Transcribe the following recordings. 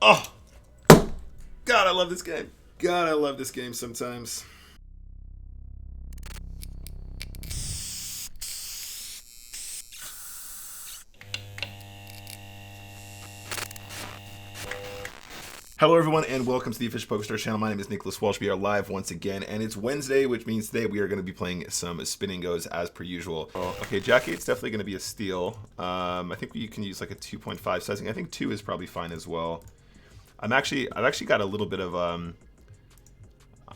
Oh, God, I love this game. God, I love this game sometimes. Hello everyone and welcome to the official PokerStars channel. My name is Nicholas Walsh. We are live once again and it's Wednesday, which means today we are going to be playing some spinning goes as per usual. Okay, Jack 8's definitely going to be a steal. I think you can use like a 2.5 sizing. I think 2 is probably fine as well. I've actually got a little bit of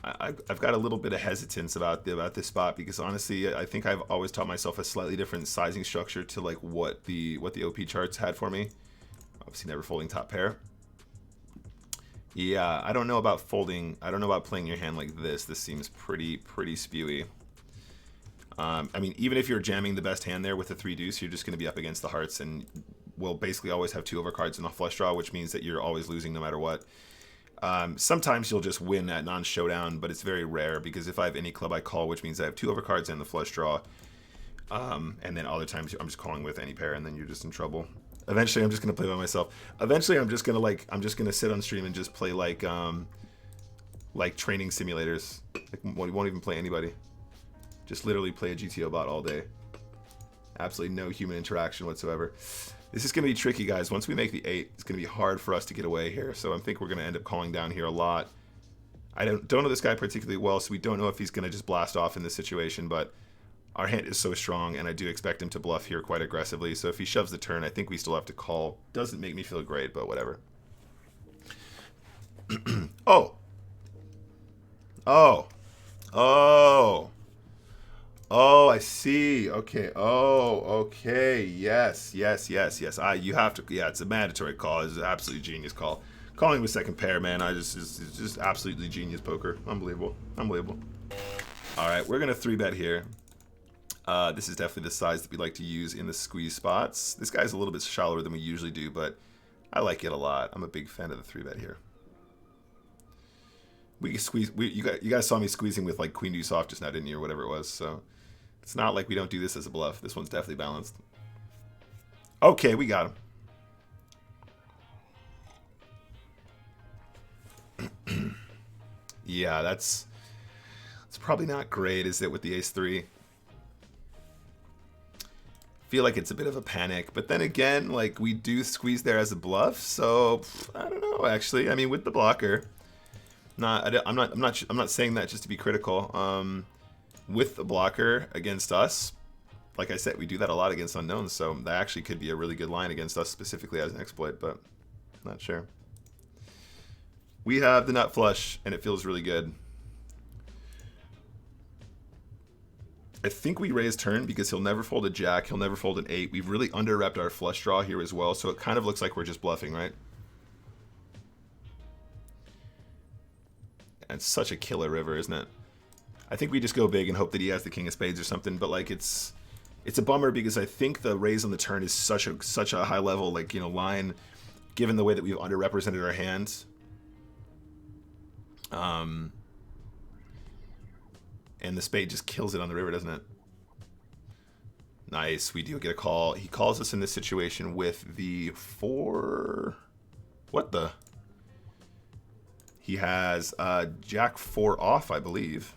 I've got a little bit of hesitance about this spot because honestly, I think I've always taught myself a slightly different sizing structure to like what the OP charts had for me. Obviously, never folding top pair. Yeah, I don't know about folding. I don't know about playing your hand like this. This seems pretty spewy. I mean, even if you're jamming the best hand there with the 3 deuce, you're just going to be up against the hearts and will basically always have 2 overcards in a flush draw, which means that you're always losing no matter what. Sometimes you'll just win at non-showdown, but it's very rare because if I have any club I call, which means I have 2 overcards and the flush draw, and then other times I'm just calling with any pair and then you're just in trouble. Eventually, I'm just gonna play by myself. Eventually, I'm just gonna sit on stream and just play like training simulators. Like won't even play anybody. Just literally play a GTO bot all day. Absolutely no human interaction whatsoever. This is gonna be tricky, guys. Once we make the 8, it's gonna be hard for us to get away here. So I think we're gonna end up calling down here a lot. I don't know this guy particularly well, so we don't know if he's gonna just blast off in this situation, but our hand is so strong, and I do expect him to bluff here quite aggressively. So if he shoves the turn, I think we still have to call. Doesn't make me feel great, but whatever. Oh. I see. Okay. Okay. Yes. You have to. Yeah, it's a mandatory call. It's an absolutely genius call. Calling with second pair, man. It's just absolutely genius poker. Unbelievable. All right, we're gonna 3-bet here. This is definitely the size that we like to use in the squeeze spots. This guy's a little bit shallower than we usually do, but I like it a lot. I'm a big fan of the 3-bet here. We can squeeze. You guys saw me squeezing with like queen deuce off just now, didn't you, or whatever it was? So it's not like we don't do this as a bluff. This one's definitely balanced. Okay, we got him. Yeah, it's probably not great, is it, with the ace-3? Feel like it's a bit of a panic, but then again, like we do squeeze there as a bluff, so I don't know. Actually, I mean, with the blocker, I'm not saying that just to be critical. With the blocker against us, like I said, we do that a lot against unknowns, so that actually could be a really good line against us specifically as an exploit, but not sure. We have the nut flush, and it feels really good. I think we raise turn because he'll never fold a jack, he'll never fold an 8. We've really under-repped our flush draw here as well, so it kind of looks like we're just bluffing, right? And it's such a killer river, isn't it? I think we just go big and hope that he has the king of spades or something, but like it's a bummer because I think the raise on the turn is such a high level, like, you know, line, given the way that we've underrepresented our hand. And the spade just kills it on the river, doesn't it? Nice, we do get a call. He calls us in this situation with the 4... What the? He has jack 4 off, I believe.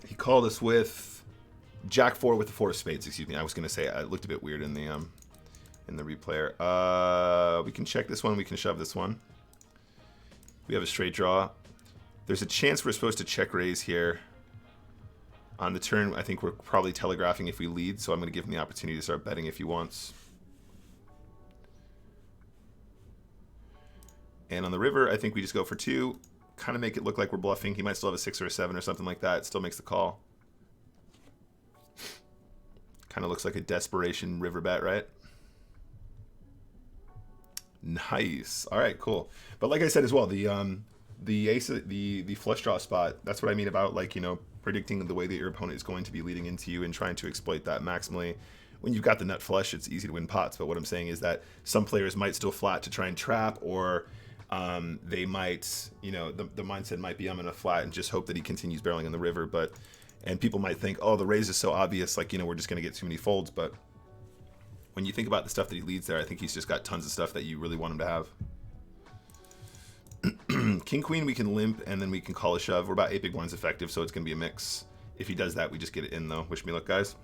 He called us with jack 4 with the 4 of spades, excuse me. I was going to say, it looked a bit weird in the replayer. We can check this one, we can shove this one. We have a straight draw. There's a chance we're supposed to check raise here. On the turn, I think we're probably telegraphing if we lead, so I'm going to give him the opportunity to start betting if he wants. And on the river, I think we just go for 2. Kind of make it look like we're bluffing. He might still have a 6 or a 7 or something like that. It still makes the call. Kind of looks like a desperation river bet, right? Nice. All right, cool. But like I said as well, the ace, the flush draw spot. That's what I mean about, like, you know, predicting the way that your opponent is going to be leading into you and trying to exploit that maximally. When you've got the nut flush, it's easy to win pots. But what I'm saying is that some players might still flat to try and trap, or they might, you know, the mindset might be I'm gonna flat and just hope that he continues barreling on the river. But And people might think, oh, the raise is so obvious, like, you know, we're just going to get too many folds. But when you think about the stuff that he leads there, I think he's just got tons of stuff that you really want him to have. King Queen we can limp, and then we can call a shove. We're about 8 big blinds effective, so it's going to be a mix. If he does that, we just get it in, though. Wish me luck, guys.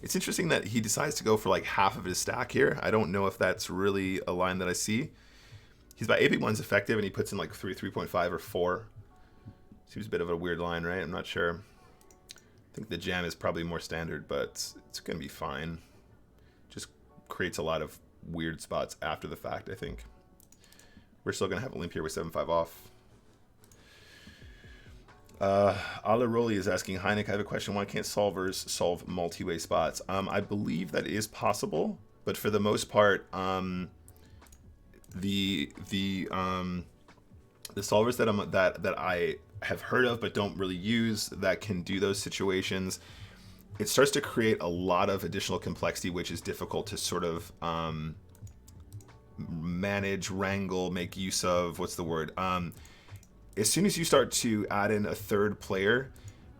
It's interesting that he decides to go for like half of his stack here. I don't know if that's really a line that I see. He's about 8 big blinds effective, and he puts in like 3, 3.5, or 4. Seems a bit of a weird line, right? I'm not sure. I think the jam is probably more standard, but it's going to be fine. Just creates a lot of weird spots after the fact, I think. We're still going to have a limp here with 7-5 off. Ala Roli is asking, Heineck, I have a question. Why can't solvers solve multi-way spots? I believe that is possible, but for the most part, the solvers that I have heard of but don't really use that can do those situations, it starts to create a lot of additional complexity, which is difficult to sort of manage, wrangle, make use of. What's the word? As soon as you start to add in a third player,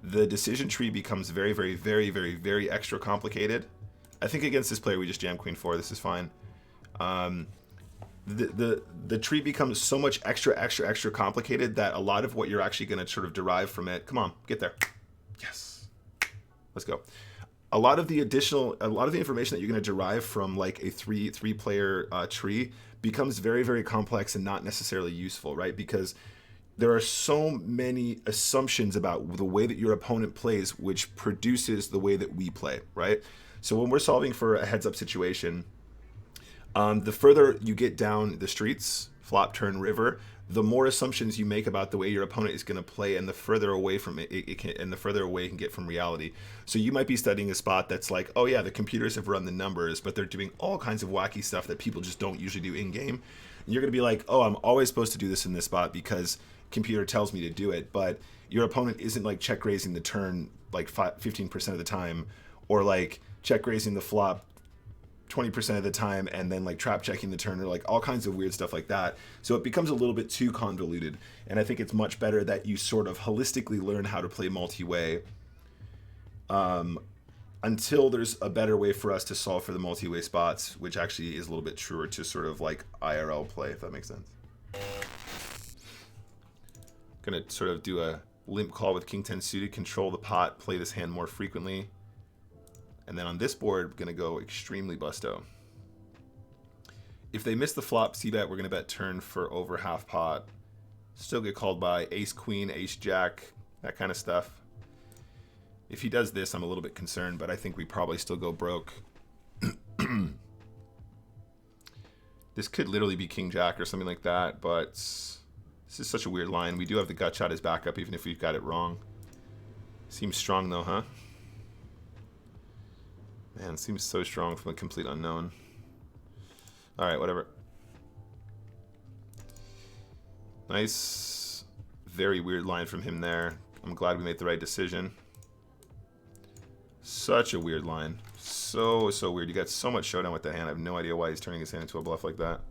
the decision tree becomes very, very, very, very, very extra complicated. I think against this player, we just jam Queen 4. This is fine. The tree becomes so much extra complicated that a lot of what you're actually going to sort of derive from it. Come on, get there. Yes. Let's go. A lot of the information that you're going to derive from like a three player tree becomes very, very complex and not necessarily useful, right? Because there are so many assumptions about the way that your opponent plays, which produces the way that we play, right? So when we're solving for a heads-up situation, the further you get down the streets, flop, turn, river, the more assumptions you make about the way your opponent is going to play, and the further away from it can get from reality. So you might be studying a spot that's like, oh yeah, the computers have run the numbers, but they're doing all kinds of wacky stuff that people just don't usually do in game. And you're going to be like, oh, I'm always supposed to do this in this spot because computer tells me to do it. But your opponent isn't like check raising the turn like 15% of the time, or like check raising the flop 20% of the time, and then like trap checking the turn, or like all kinds of weird stuff like that. So it becomes a little bit too convoluted, and I think it's much better that you sort of holistically learn how to play multi-way until there's a better way for us to solve for the multi-way spots, which actually is a little bit truer to sort of like IRL play, if that makes sense. Gonna sort of do a limp call with King 10 suited, control the pot, play this hand more frequently. And then on this board, we're going to go extremely busto. If they miss the flop c-bet, we're going to bet turn for over half pot. Still get called by ace queen, ace jack, that kind of stuff. If he does this, I'm a little bit concerned, but I think we probably still go broke. This could literally be king jack or something like that, but this is such a weird line. We do have the gut shot as backup, even if we've got it wrong. Seems strong though, huh? Man, it seems so strong from a complete unknown. Alright, whatever. Nice. Very weird line from him there. I'm glad we made the right decision. Such a weird line. So weird. You got so much showdown with that hand. I have no idea why he's turning his hand into a bluff like that.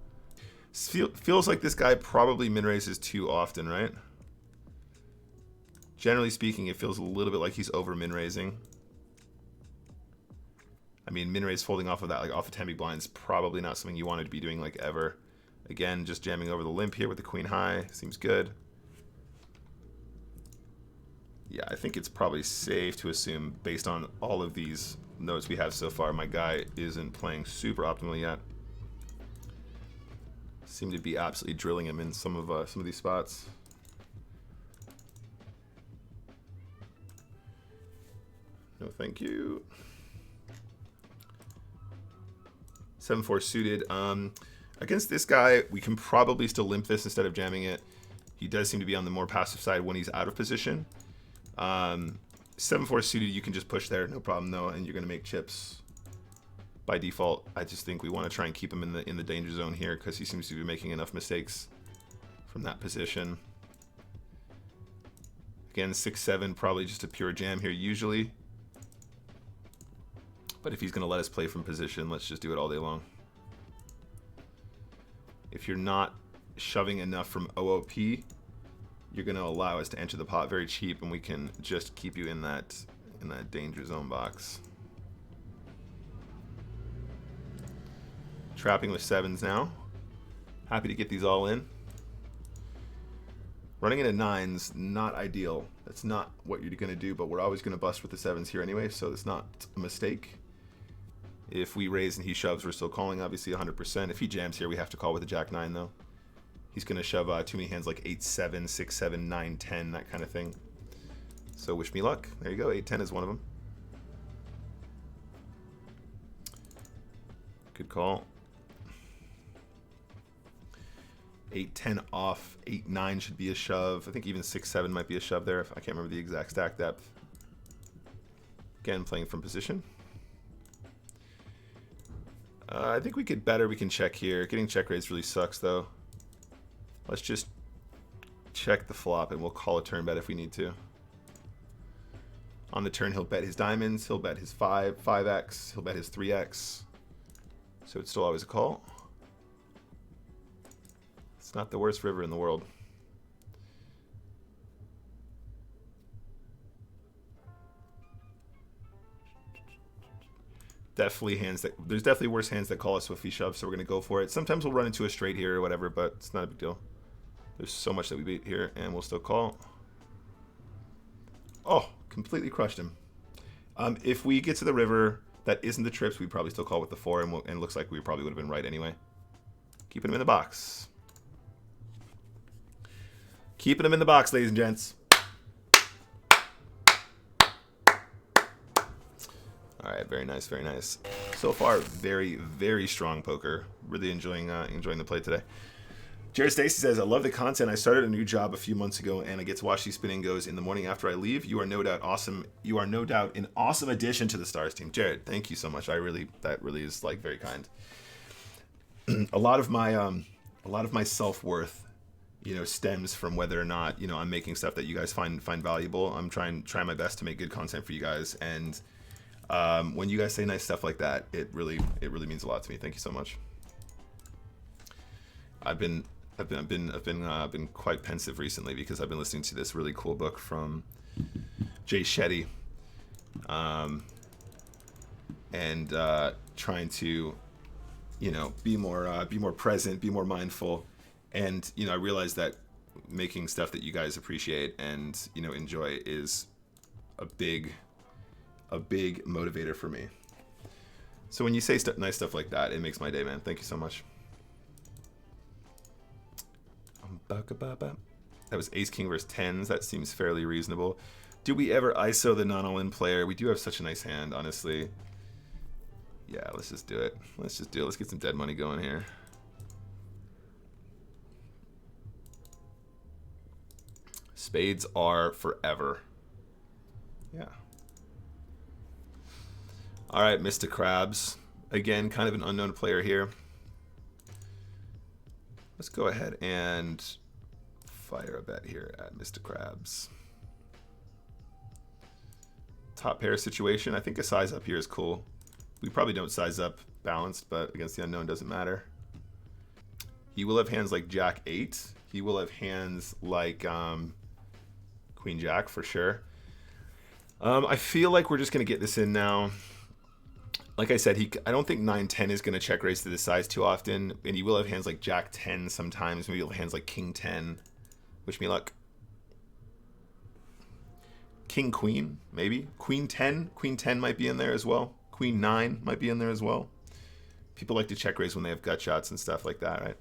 Feels like this guy probably min-raises too often, right? Generally speaking, it feels a little bit like he's over min-raising. I mean, min-raise folding off of that, like off of 10 big blinds, probably not something you wanted to be doing like ever. Again, just jamming over the limp here with the queen high. Seems good. Yeah, I think it's probably safe to assume, based on all of these notes we have so far, my guy isn't playing super optimally yet. Seem to be absolutely drilling him in some of these spots. No, thank you. 7-4 suited. Against this guy, we can probably still limp this instead of jamming it. He does seem to be on the more passive side when he's out of position. 7-4 suited, you can just push there, no problem though, and you're going to make chips by default. I just think we want to try and keep him in the danger zone here because he seems to be making enough mistakes from that position. Again, 6-7, probably just a pure jam here usually. But if he's going to let us play from position, let's just do it all day long. If you're not shoving enough from OOP, you're going to allow us to enter the pot very cheap, and we can just keep you in that danger zone box. Trapping with 7s now. Happy to get these all in. Running into 9s, not ideal. That's not what you're going to do, but we're always going to bust with the 7s here anyway, so it's not a mistake. If we raise and he shoves, we're still calling, obviously, 100%. If he jams here, we have to call with a Jack-9, though. He's going to shove too many hands like 8-7, 6-7, 9-10, that kind of thing. So wish me luck. There you go. 8-10 is one of them. Good call. 8-10 off. 8-9 should be a shove. I think even 6-7 might be a shove there. I can't remember the exact stack depth. Again, playing from position. I think we could better. We can check here. Getting check raised really sucks, though. Let's just check the flop, and we'll call a turn bet if we need to. On the turn, he'll bet his diamonds. He'll bet his 5x. He'll bet his 3x. So it's still always a call. It's not the worst river in the world. Definitely hands that, there's definitely worse hands that call us with fee shove, so we're going to go for it. Sometimes we'll run into a straight here or whatever, but it's not a big deal. There's so much that we beat here, and we'll still call. Oh, completely crushed him. If we get to the river that isn't the trips, we'd probably still call with the 4, and it looks like we probably would have been right anyway. Keeping him in the box. Keeping him in the box, ladies and gents. All right, very nice, very nice. So far, very, very strong poker. Really enjoying the play today. Jared Stacy says, I love the content. I started a new job a few months ago, and I get to watch these spin and goes in the morning after I leave. You are no doubt awesome. You are no doubt an awesome addition to the Stars team. Jared, thank you so much. That really is like very kind. a lot of my self-worth, stems from whether or not, I'm making stuff that you guys find valuable. I'm trying my best to make good content for you guys, and when you guys say nice stuff like that, it really means a lot to me. Thank you so much. I've been quite pensive recently because I've been listening to this really cool book from Jay Shetty, and trying to, be more present, be more mindful, and I realized that making stuff that you guys appreciate and enjoy is a big motivator for me. So when you say nice stuff like that, it makes my day, man. Thank you so much. That was ace king versus 10s. That seems fairly reasonable. Do we ever ISO the non-all-in player? We do have such a nice hand, honestly. Yeah, let's just do it. Let's get some dead money going here. Spades are forever. Yeah. All right, Mr. Krabs. Again, kind of an unknown player here. Let's go ahead and fire a bet here at Mr. Krabs. Top pair situation. I think a size up here is cool. We probably don't size up balanced, but against the unknown doesn't matter. He will have hands like Jack 8. He will have hands like Queen Jack for sure. I feel like we're just going to get this in now. Like I said, I don't think 9-10 is going to check raise to this size too often, and he will have hands like Jack 10 sometimes. Maybe he'll have hands like King 10. Wish me luck. King Queen, maybe. Queen 10. Queen 10 might be in there as well. Queen 9 might be in there as well. People like to check raise when they have gut shots and stuff like that, right?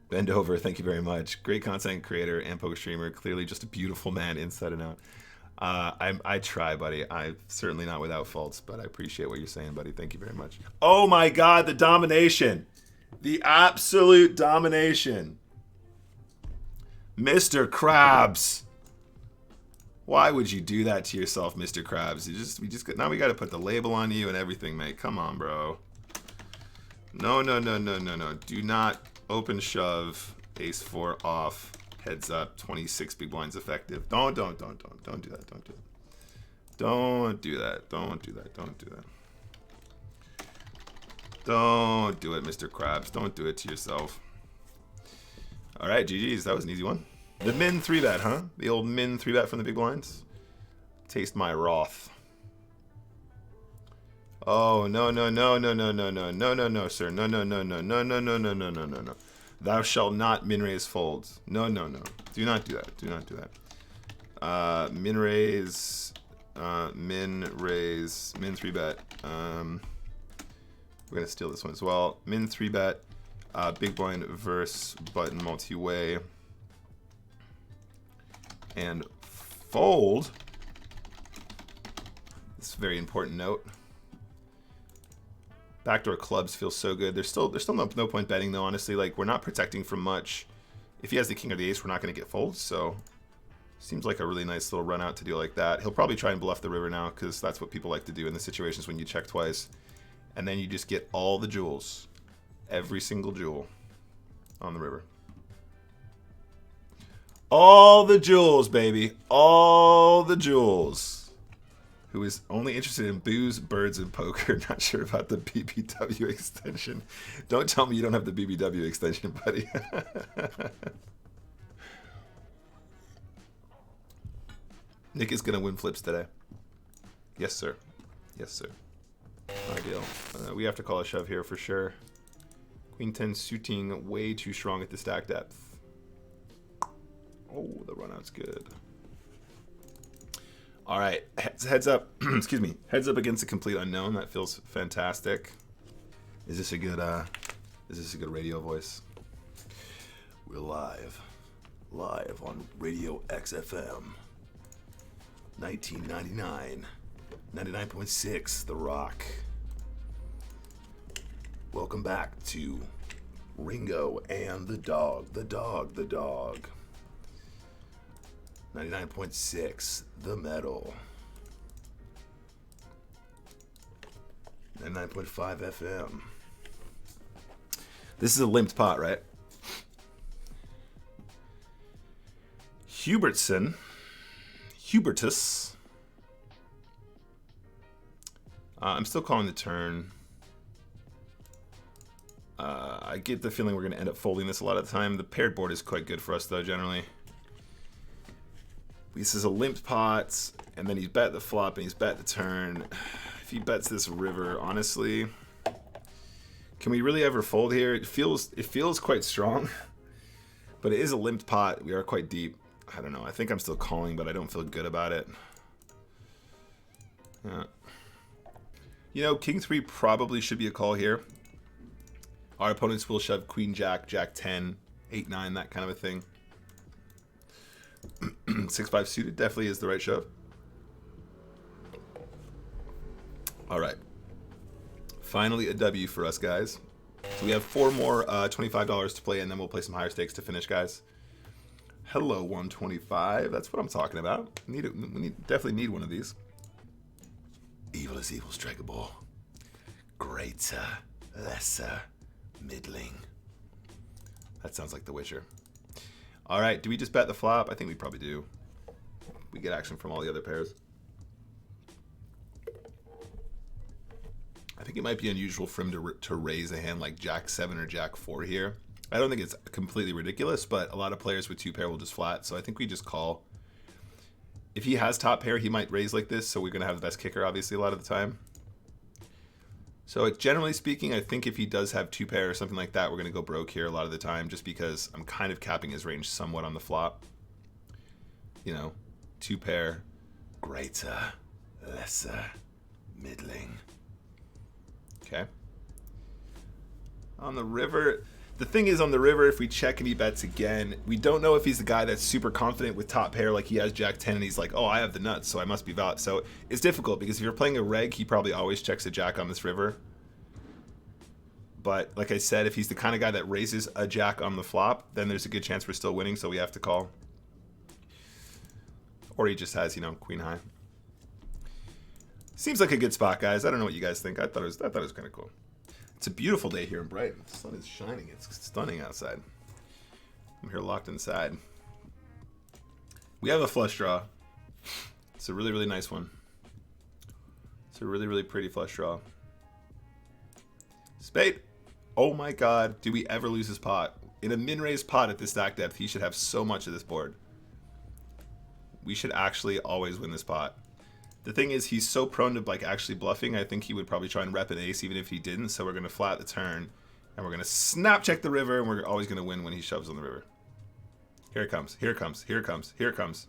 Bend over, thank you very much. Great content creator and poker streamer. Clearly just a beautiful man inside and out. I try, buddy. I'm certainly not without faults, but I appreciate what you're saying, buddy. Thank you very much. Oh my God, the domination. The absolute domination. Mr. Krabs. Why would you do that to yourself, Mr. Krabs? Now we got to put the label on you and everything, mate. Come on, bro. No. Do not open shove, ace 4 off. Heads up, 26 big blinds effective. Don't do that. Don't do that. Don't do that. Don't do that. Don't do it, Mr. Krabs. Don't do it to yourself. All right, GG's. That was an easy one. The min 3-bet, huh? The old min 3-bet from the big blinds. Taste my wrath. Oh, no, no, no, no, no, no, no, no, no, no, sir. No, no, no, no, no, no, no, no, no, no, no, no. Thou shalt not min raise folds. No, no, no. Do not do that. Do not do that. Min raise, min 3-bet. We're going to steal this one as well. Min 3-bet, big blind verse button multi-way. And fold. This is a very important note. Backdoor clubs feel so good. There's still no point betting though, honestly. Like, we're not protecting from much. If he has the king or the ace, we're not going to get folds, so seems like a really nice little run out to do like that. He'll probably try and bluff the river now, because that's what people like to do in the situations when you check twice. And then you just get all the jewels. Every single jewel on the river. All the jewels, baby. All the jewels. Who is only interested in booze, birds, and poker. Not sure about the BBW extension. Don't tell me you don't have the BBW extension, buddy. Nick is going to win flips today. Yes, sir. Yes, sir. Ideal. We have to call a shove here for sure. Queen 10 suiting way too strong at the stack depth. Oh, the run out's good. All right, heads up. Excuse me. Heads up against a complete unknown. That feels fantastic. Is this a good radio voice? We're live on Radio XFM. 1999, 99.6, The Rock. Welcome back to Ringo and the Dog. 99.6, The Metal. 99.5 FM. This is a limped pot, right? Hubertus. I'm still calling the turn. I get the feeling we're going to end up folding this a lot of the time. The paired board is quite good for us, though, generally. This is a limped pot, and then he's bet the flop and he's bet the turn. If he bets this river, honestly, can we really ever fold here? It feels quite strong, but it is a limped pot. We are quite deep. I don't know. I think I'm still calling, but I don't feel good about it. Yeah. You know, King 3 probably should be a call here. Our opponents will shove Queen Jack, Jack 10, 8 9, that kind of a thing. 6-5 suited definitely is the right shove. All right. Finally a W for us, guys. So we have 4 more $25 to play, and then we'll play some higher stakes to finish, guys. Hello, 125. That's what I'm talking about. We definitely need one of these. Evil is evil, strike a ball. Greater, lesser, middling. That sounds like The Witcher. All right, do we just bet the flop? I think we probably do. We get action from all the other pairs. I think it might be unusual for him to raise a hand like Jack 7 or Jack 4 here. I don't think it's completely ridiculous, but a lot of players with 2 pair will just flat, so I think we just call. If he has top pair, he might raise like this, so we're going to have the best kicker, obviously, a lot of the time. So generally speaking, I think if he does have 2 pair or something like that, we're going to go broke here a lot of the time, just because I'm kind of capping his range somewhat on the flop. You know, 2 pair, greater, lesser, middling. Okay. On the river, the thing is, on the river, if we check and he bets again, we don't know if he's the guy that's super confident with top pair, like he has Jack 10 and he's like, oh, I have the nuts, so I must be valid. So it's difficult, because if you're playing a reg, he probably always checks a Jack on this river. But like I said, if he's the kind of guy that raises a Jack on the flop, then there's a good chance we're still winning, so we have to call. Or he just has, you know, queen high. Seems like a good spot, guys. I don't know what you guys think. I thought it was kind of cool. It's a beautiful day here in Brighton. The sun is shining. It's stunning outside. I'm here locked inside. We have a flush draw. It's a really, really nice one. It's a really, really pretty flush draw. Spade. Oh my God. Do we ever lose this pot? In a min-raise pot at this stack depth, he should have so much of this board. We should actually always win this pot. The thing is, he's so prone to like actually bluffing. I think he would probably try and rep an ace even if he didn't. So we're going to flat the turn. And we're going to snap check the river. And we're always going to win when he shoves on the river. Here it comes. Here it comes. Here it comes. Here it comes.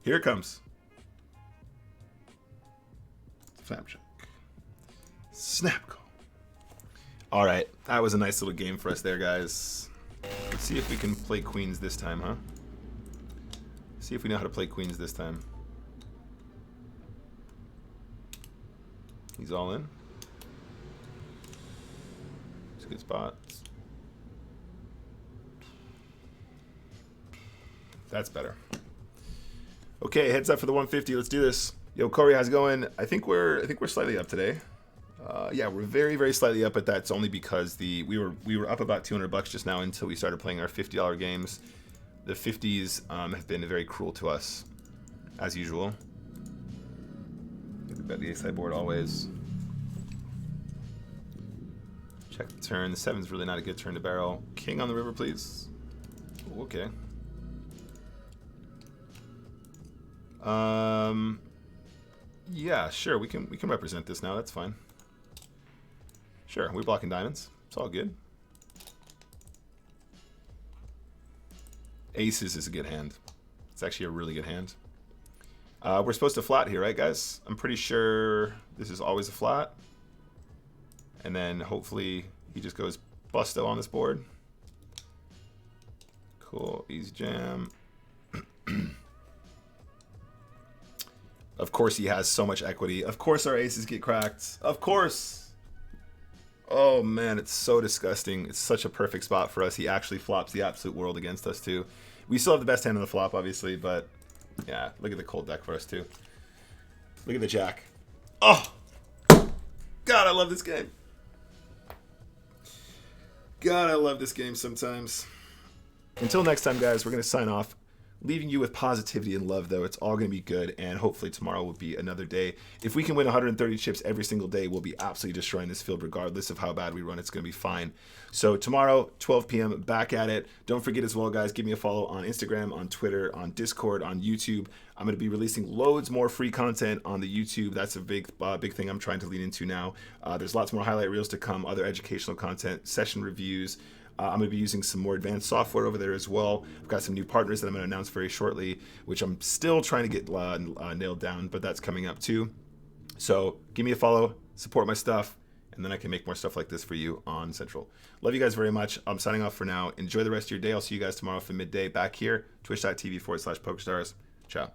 Here it comes. Snap check. Snap call. All right. That was a nice little game for us there, guys. Let's see if we can play queens this time, huh? See if we know how to play queens this time. He's all in. It's a good spot. That's better. Okay, heads up for the 150. Let's do this. Yo, Corey, how's it going? I think we're slightly up today. Yeah, we're very, very slightly up, but that's only because we were up about $200 just now until we started playing our $50 games. The 50s have been very cruel to us, as usual. We bet the ace high board always. Check the turn. The 7's really not a good turn to barrel. King on the river, please. Ooh, okay. Yeah, sure. We can represent this now. That's fine. Sure, we're blocking diamonds. It's all good. Aces is a good hand. It's actually a really good hand. We're supposed to flat here, right, guys? I'm pretty sure this is always a flat. And then hopefully he just goes busto on this board. Cool, easy jam. Of course he has so much equity. Of course our aces get cracked. Of course. Oh man, it's so disgusting. It's such a perfect spot for us. He actually flops the absolute world against us too. We still have the best hand on the flop, obviously, but yeah, look at the cold deck for us too. Look at the jack. Oh, God, I love this game. God, I love this game sometimes. Until next time, guys, we're going to sign off. Leaving you with positivity and love, though. It's all going to be good, and hopefully tomorrow will be another day. If we can win 130 chips every single day, we'll be absolutely destroying this field regardless of how bad we run. It's going to be fine. So tomorrow, 12 p.m., back at it. Don't forget as well, guys, give me a follow on Instagram, on Twitter, on Discord, on YouTube. I'm going to be releasing loads more free content on the YouTube. That's a big thing I'm trying to lean into now. There's lots more highlight reels to come, other educational content, session reviews. I'm going to be using some more advanced software over there as well. I've got some new partners that I'm going to announce very shortly, which I'm still trying to get nailed down, but that's coming up too. So give me a follow, support my stuff, and then I can make more stuff like this for you on Central. Love you guys very much. I'm signing off for now. Enjoy the rest of your day. I'll see you guys tomorrow for midday back here, twitch.tv/PokerStars. Ciao.